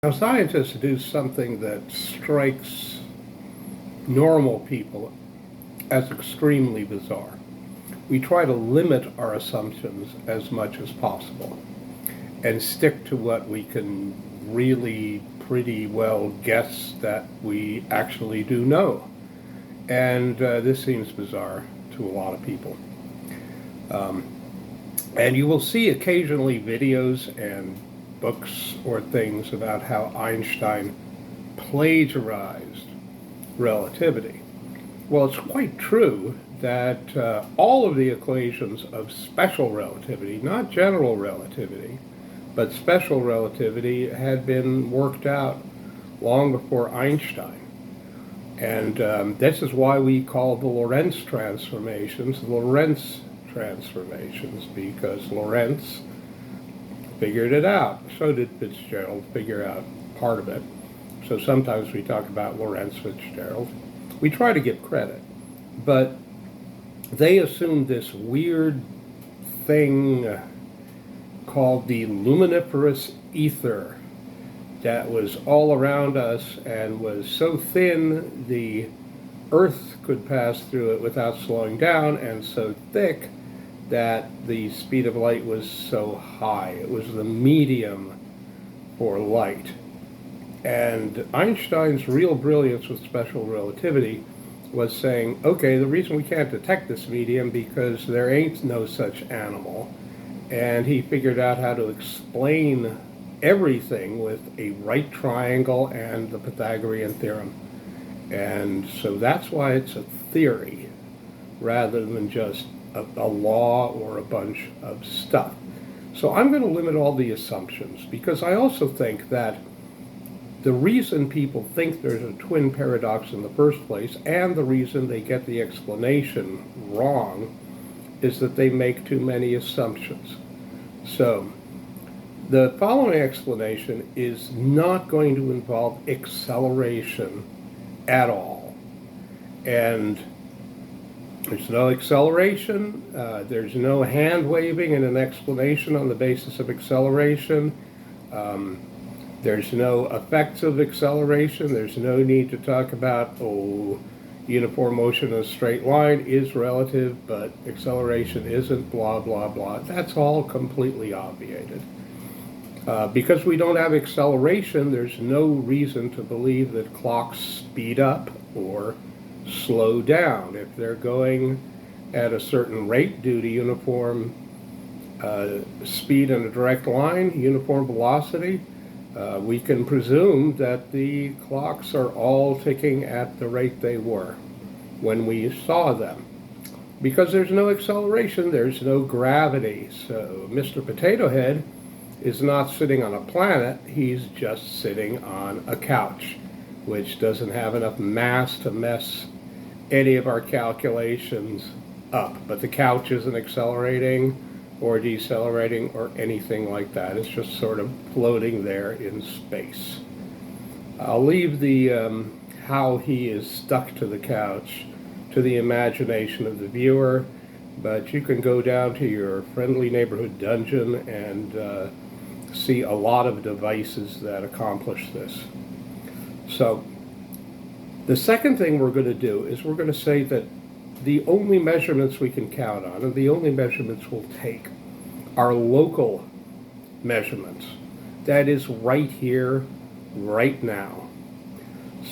Now, scientists do something that strikes normal people as extremely bizarre. We try to limit our assumptions as much as possible and stick to what we can really pretty well guess that we actually do know. And this seems bizarre to a lot of people. Um, and you will see occasionally videos and books or things about how Einstein plagiarized relativity. Well, it's quite true that all of the equations of special relativity, not general relativity, but special relativity, had been worked out long before Einstein. And this is why we call the Lorentz transformations because Lorentz figured it out. So did Fitzgerald figure out part of it. So sometimes we talk about Lorentz Fitzgerald. We try to give credit, but they assumed this weird thing called the luminiferous ether that was all around us and was so thin the Earth could pass through it without slowing down, and so thick that the speed of light was so high. It was the medium for light. And Einstein's real brilliance with special relativity was saying, okay, the reason we can't detect this medium because there ain't no such animal. And he figured out how to explain everything with a right triangle and the Pythagorean theorem. And so that's why it's a theory rather than just a law or a bunch of stuff. So I'm going to limit all the assumptions because I also think that the reason people think there's a twin paradox in the first place and the reason they get the explanation wrong is that they make too many assumptions. So the following explanation is not going to involve acceleration at all. And there's no acceleration, there's no hand waving in an explanation on the basis of acceleration. There's no effects of acceleration. There's no need to talk about, uniform motion in a straight line is relative, but acceleration isn't, blah, blah, blah. That's all completely obviated. Because we don't have acceleration, there's no reason to believe that clocks speed up or slow down. If they're going at a certain rate due to uniform speed in a direct line, uniform velocity, we can presume that the clocks are all ticking at the rate they were when we saw them. Because there's no acceleration, there's no gravity. So Mr. Potato Head is not sitting on a planet, he's just sitting on a couch, which doesn't have enough mass to mess any of our calculations up. But the couch isn't accelerating or decelerating or anything like that. It's just sort of floating there in space. I'll leave the how he is stuck to the couch to the imagination of the viewer, but you can go down to your friendly neighborhood dungeon and see a lot of devices that accomplish this. So the second thing we're going to do is we're going to say that the only measurements we can count on and the only measurements we'll take are local measurements. That is right here, right now.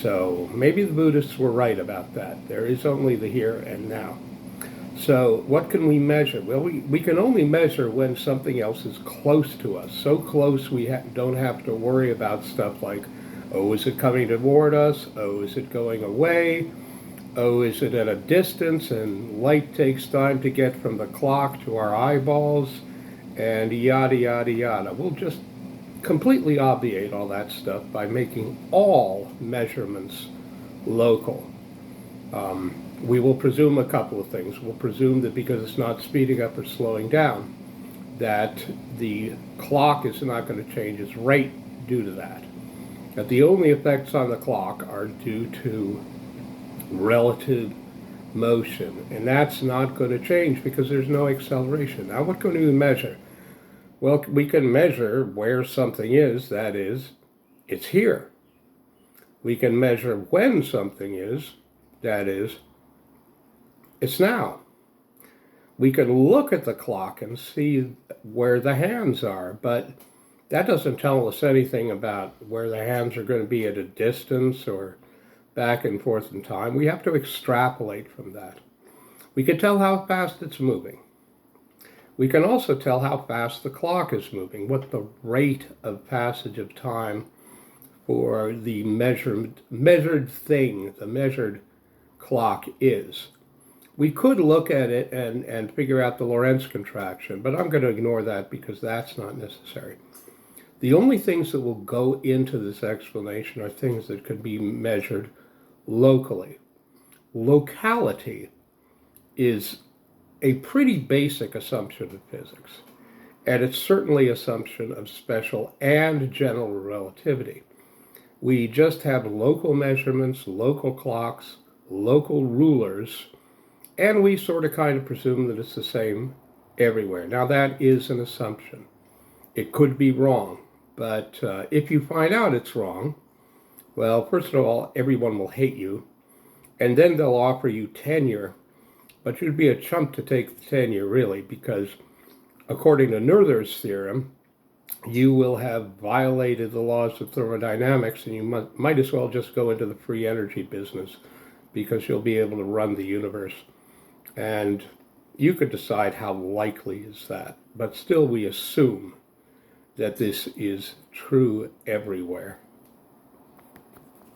So maybe the Buddhists were right about that. There is only the here and now. So what can we measure? Well, we can only measure when something else is close to us. So close we don't have to worry about stuff like, is it coming toward us? Is it going away? Is it at a distance and light takes time to get from the clock to our eyeballs? And yada, yada, yada. We'll just completely obviate all that stuff by making all measurements local. We will presume a couple of things. We'll presume that because it's not speeding up or slowing down, that the clock is not going to change its rate due to that. That the only effects on the clock are due to relative motion, and that's not going to change because there's no acceleration. Now, what can we measure? Well, we can measure where something is, that is, it's here. We can measure when something is, that is, it's now. We can look at the clock and see where the hands are, but that doesn't tell us anything about where the hands are going to be at a distance or back and forth in time. We have to extrapolate from that. We can tell how fast it's moving. We can also tell how fast the clock is moving, what the rate of passage of time for the measured thing, the measured clock is. We could look at it and figure out the Lorentz contraction, but I'm going to ignore that because that's not necessary. The only things that will go into this explanation are things that could be measured locally. Locality is a pretty basic assumption of physics, and it's certainly an assumption of special and general relativity. We just have local measurements, local clocks, local rulers, and we sort of kind of presume that it's the same everywhere. Now that is an assumption. It could be wrong, but if you find out it's wrong, well, first of all, everyone will hate you, and then they'll offer you tenure, but you'd be a chump to take the tenure, really, because according to Noether's theorem, you will have violated the laws of thermodynamics, and you might as well just go into the free energy business because you'll be able to run the universe. And you could decide how likely is that, but still we assume that this is true everywhere.